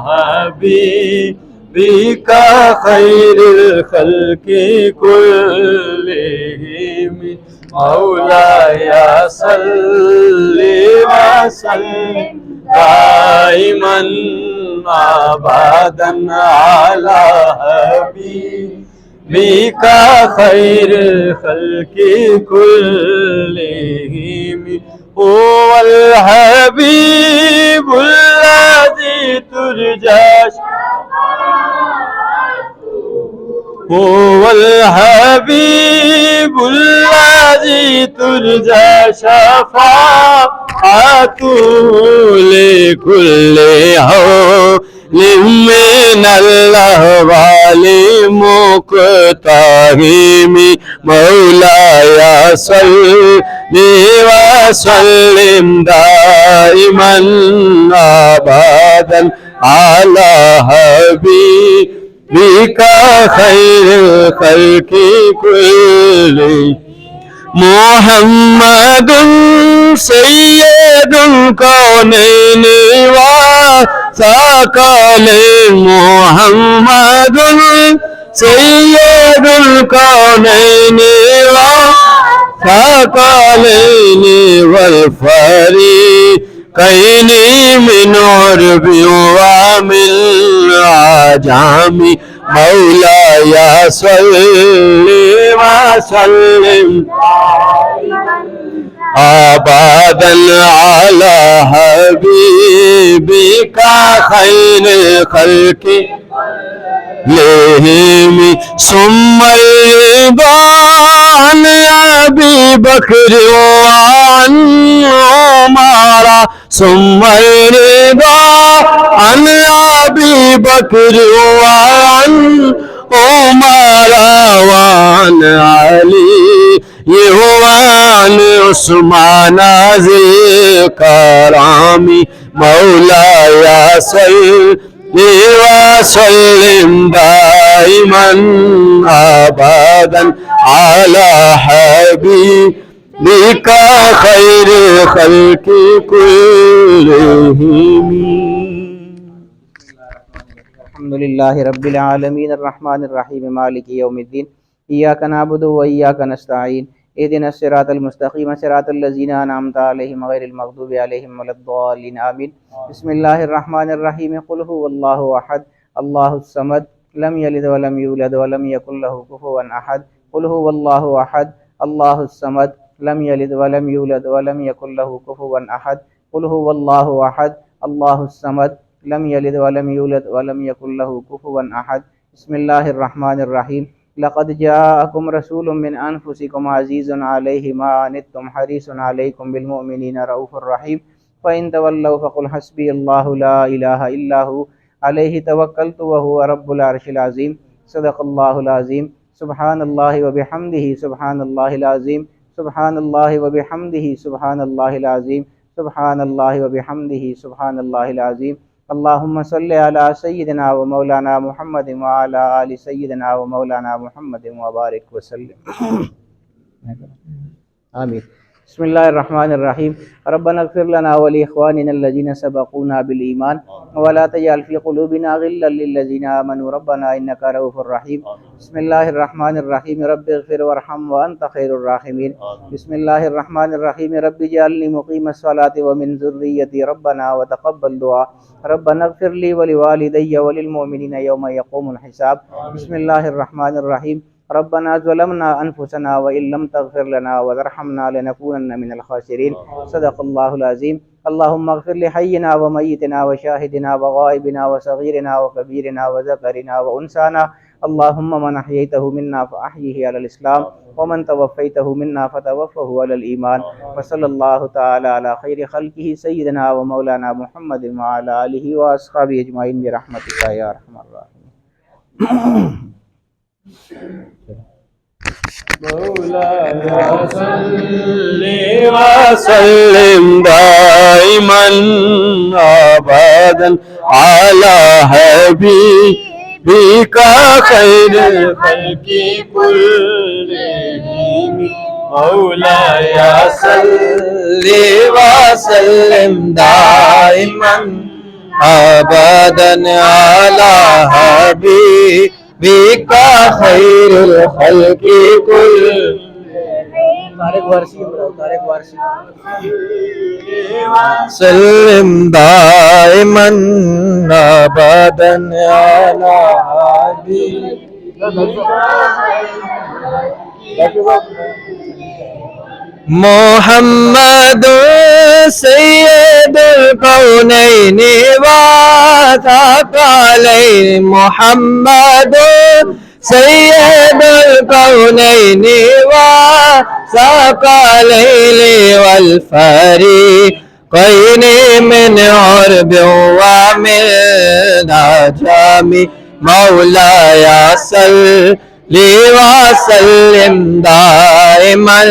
حبيبك خير الخلق كلهم مولاي صل وسلم دائما أبدا على حبيبك خير الخلق كلهم هو الحبيب الذي ترجى هو الحبيب الذي ترجى شفاعته لكل حول من الأهوال مقتحم مولاي صل وسلم دائما أبدا على حبيبك خير الخلق كلهم محمد سيد الكونين وثقلين محمد سيد الكونين وثقلين والفريقين من عرب ومن عجم مولاي صل وسلم أبدا على حبيبك خير الخلق لهم ثم الرضا عن أبي بكر وعن عمر ثم الرضا عن أبي بكر وعن عمر وعن علي وعن عثمان ذي الكرام مولاي صل وسلم دائما أبدا على حبيبك خير الخلق كلهم. الحمد لله رب العالمين الرحمن الرحيم مالك يوم الدين إياك نعبد وإياك نستعين اهدنا الصراط المستقيم صراط الذين أنعمت عليهم غير المغضوب عليهم ولا الضالين آمين. بسم الله الرحمن الرحيم قل هو الله أحد الله الصمد لم يلد ولم يولد ولم يكن له كفوا أحد قل هو الله أحد الله الصمد لم يلد ولم يولد ولم يكن له كفوا أحد قل هو الله أحد الله الصمد لم يلد ولم يولد ولم يكن له كفوا أحد. بسم الله الرحمن الرحيم لقد جاءكم رسول من أنفسكم عزيز عليه ما عنتم حريص عليكم بالمؤمنين رؤوف رحيم فإن تولوا فقل حسبي الله لا إله إلا هو عليه توكلت وهو رب العرش العظيم. صدق الله العظيم. سبحان الله وبحمده سبحان الله العظيم سبحان الله وبحمده سبحان الله العظيم سبحان الله وبحمده سبحان الله العظيم. اللهم صل على سيدنا ومولانا محمد وعلى آل سيدنا ومولانا محمد وبارك وسلم آمين. بسم الله الرحمن الرحيم ربنا اغفر لنا ولإخواننا الذين سبقونا بالإيمان ولا تجعل في قلوبنا غلا للذين آمنوا ربنا إنك رؤوف رحيم. بسم الله الرحمن الرحيم رب اغفر وارحم وأنت خير الراحمين. بسم الله الرحمن الرحيم رب اجعلني مقيم الصلاة ومن ذريتي ربنا وتقبل دعاء ربنا اغفر لي ولوالدي وللمؤمنين يوم يقوم الحساب. بسم الله الرحمن الرحيم ربنا ظلمنا أنفسنا وإن لم تغفر لنا وترحمنا لنكونن من الخاسرين. صدق الله العظيم. اللهم اغفر لحينا وميتنا وشاهدنا وغائبنا وصغيرنا وكبيرنا وذكرنا وأنثانا اللهم من أحييته منا فأحيه على الإسلام ومن توفيته منا فتوفه على الإيمان. وصلى الله تعالى على خير خلقه سيدنا ومولانا محمد وعلى آله وأصحابه أجمعين برحمتك يا أرحم الراحمين. مولاي صل وسلم دائما أبدا على حبيبك خير الخلق كلهم مولاي صل وسلم دائما अबदन अला हबीबिका खैरुल खल्की कुल सल्लिम दाइमन अबदन अला मोहम्मद सैयदुल कौनैनि व थक़लैन मोहम्मद सैयदुल कौनैनि व थक़लैन वल फरीक़ैन मिन उर्ब व मिन नजमी मौलाया सल्लि व सल्लिम दाइमन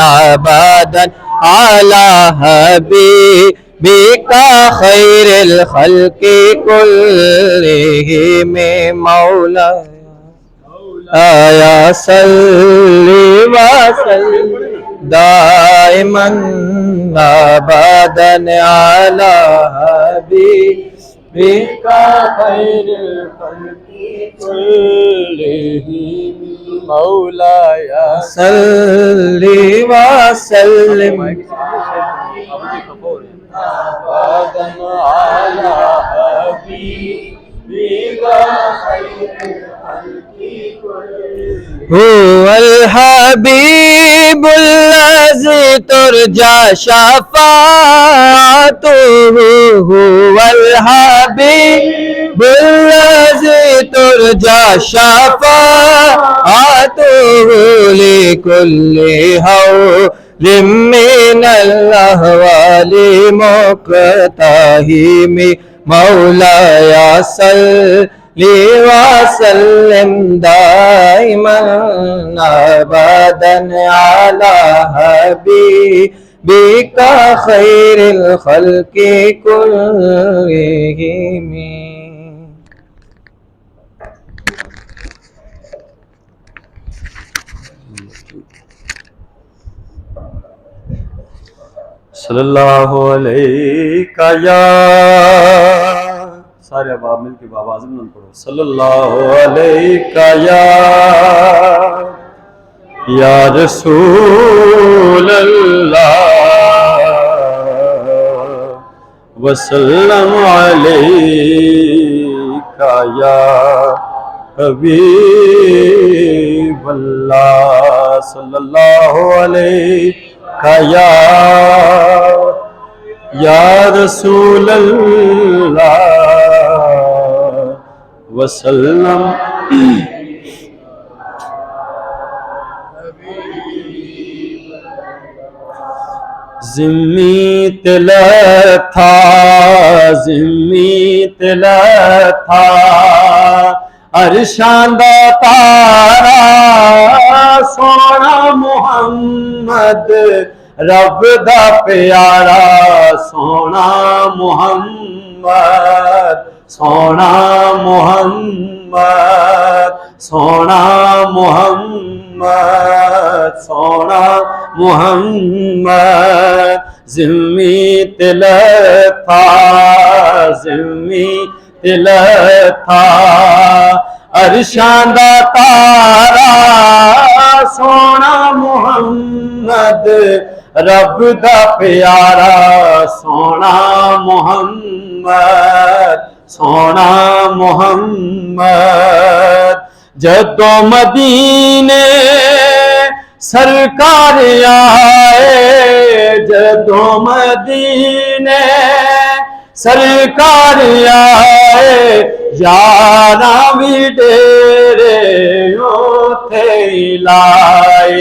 अबदन अला हबीबिका खैरुल खल्की कुल्लिहिम मौलाया सल्लि व सल्लिम दाइमन अबदन अला हबीबिका खैरुल खल्की कुल्लिहिम मौलाया सल्लि व सल्लिम अबदन अला हबीबिका खैरुल खल्की कुल्लिहिम हुवल हबीबुल लज़ी तुरजा शफ़ाअतुहु हुवल हबीबुल लज़ी तुरजा शफ़ाअतुहु लिकुल्ली हौलिम मिनल अहवालि मुक़्तहिम मौलाया सल्लि व सल्लिम दाइमन अबदन अला हबीबिका खैरुल खल्की कुल्लिहिम। सल्लल्लाहु अलैका या सारे अब आप मिलके बाबा आज़म नाम पढ़ो सल्लल्लाहु अलैका या रसूल अल्लाह वसल्लम अलैका या हबीब अल्लाह सल्लल्लाहु अलैका या रसूल अल्लाह वसल्लम ज़िम्मी तिला था अरशां दा तारा सोना मुहम्मद रब दा प्यारा सोना मुहम्मद सोना मुहम्मद सोना मुहम्मद सोना मुहम्मद ज़िम्मी तिला था अरशां दा तारा सोना मुहम्मद रब दा प्यारा सोना मुहम्मद सोना मुहम्मद जदों मदीने सरकार आए जदों मदीने सरकार आए यारा भी डेरे उथे लाए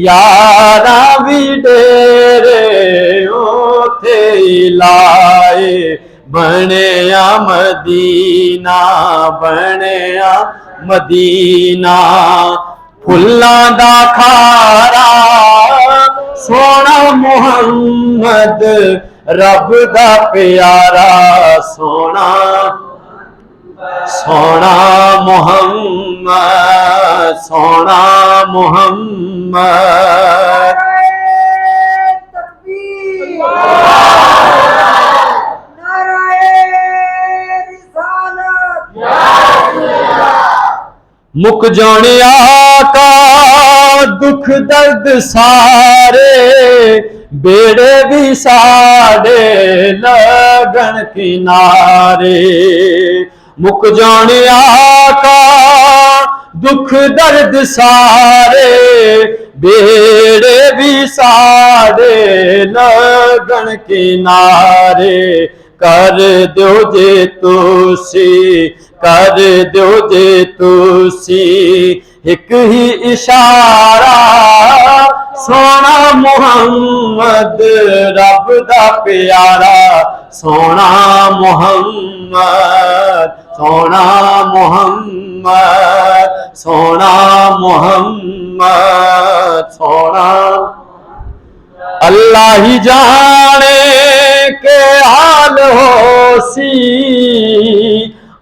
यारा भी डेरे उथे लाए बनया मदीना फुल्लां दा खारा सोना मुहम्मद रब दा प्यारा सोना सोना मुहम्मद सोना मुहम्मद मुक जाने आका दुख दर्द सारे, बेड़े भी साड़े लगन किनारे। मुक जाने आका दुख दर्द सारे, बेड़े भी साड़े लगन किनारे। कर दो जे तुसी, कर दो जे तुसी एक ही इशारा, सोना मुहम्मद रब दा प्यारा। सोना मुहम्मद, सोना मुहम्मद, सोना मुहम्मद, सोना। अल्लाह ही जाने के हाल हो सी,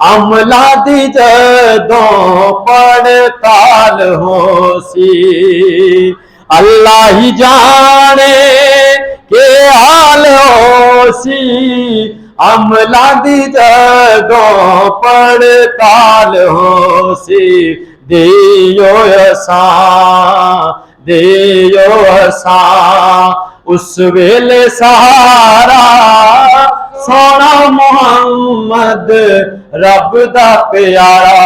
अमला दी जदों पड़ताल हो सी। अल्लाह ही जाने के हाल हो सी, अमला दी जदों पड़ताल हो सी। दियो असा, दियो असा उस वेले सहारा, सोना मुहम्मद रब दा प्यारा।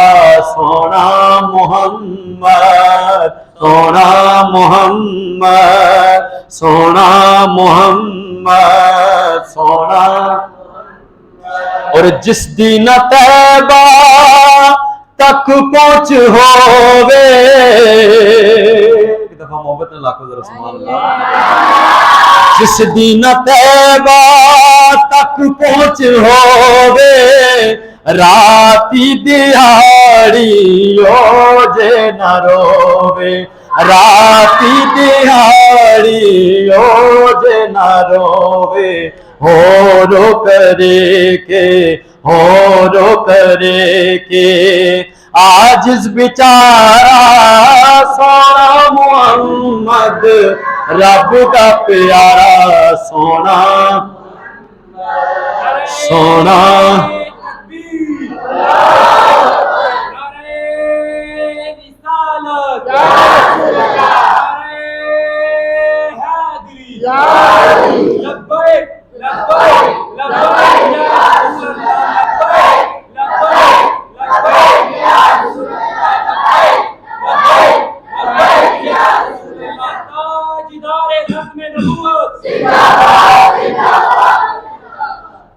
सोना मुहम्मद, सोना मुहम्मद, सोना मुहम्मद, सोना। और जिस दिन तैबा तक पहुंच होवे, एक दफा मोहब्बत ने लाखों जरा सुभान अल्लाह। जिस दिन तैबा तक पहुंच होवे, राती दिहाड़ी ओ जे न रोवे। राती दिहाड़ी ओ जे न रोवे। हो रो करे के, हो रो करे के आजिज बेचारा, सोना मुहम्मद रब का प्यारा। सोना, सोना।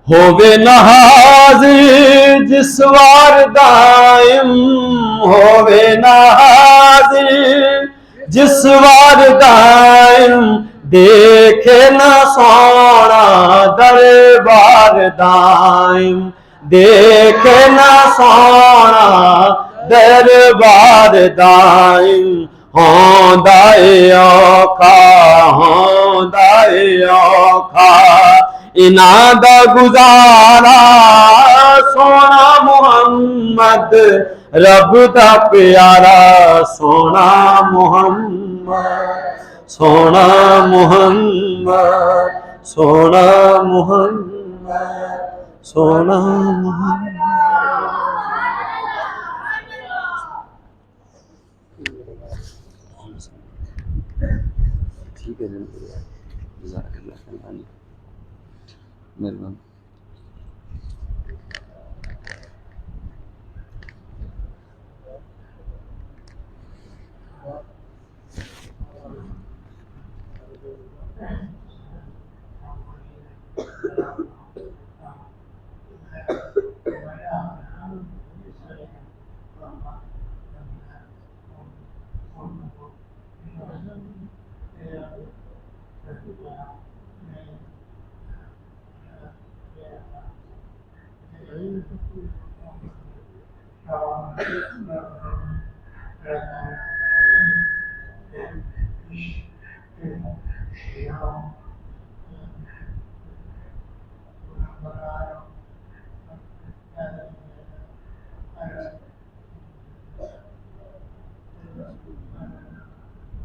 होवे न हाजिर जिस वार दायम, होवे न हाजिर जिस वार दायम, देखे न सोना दरबार दायम। देखे न सोना दरबार दायम। होंदा ए औखा, होंदा ए औखा इना दा गुजारा। सोना मुहम्मद रब दा प्यारा। सोना मुहम्मद, सोना मुहम्मद, सोना मुहम्मद, सोना मुहम्मद। ठीक है जज़ाकल्लाह मेहरबान।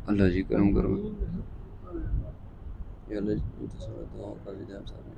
अल्लाह जी करम करो। या अल्लाह जी दुआ कर दीजिए आप साहब।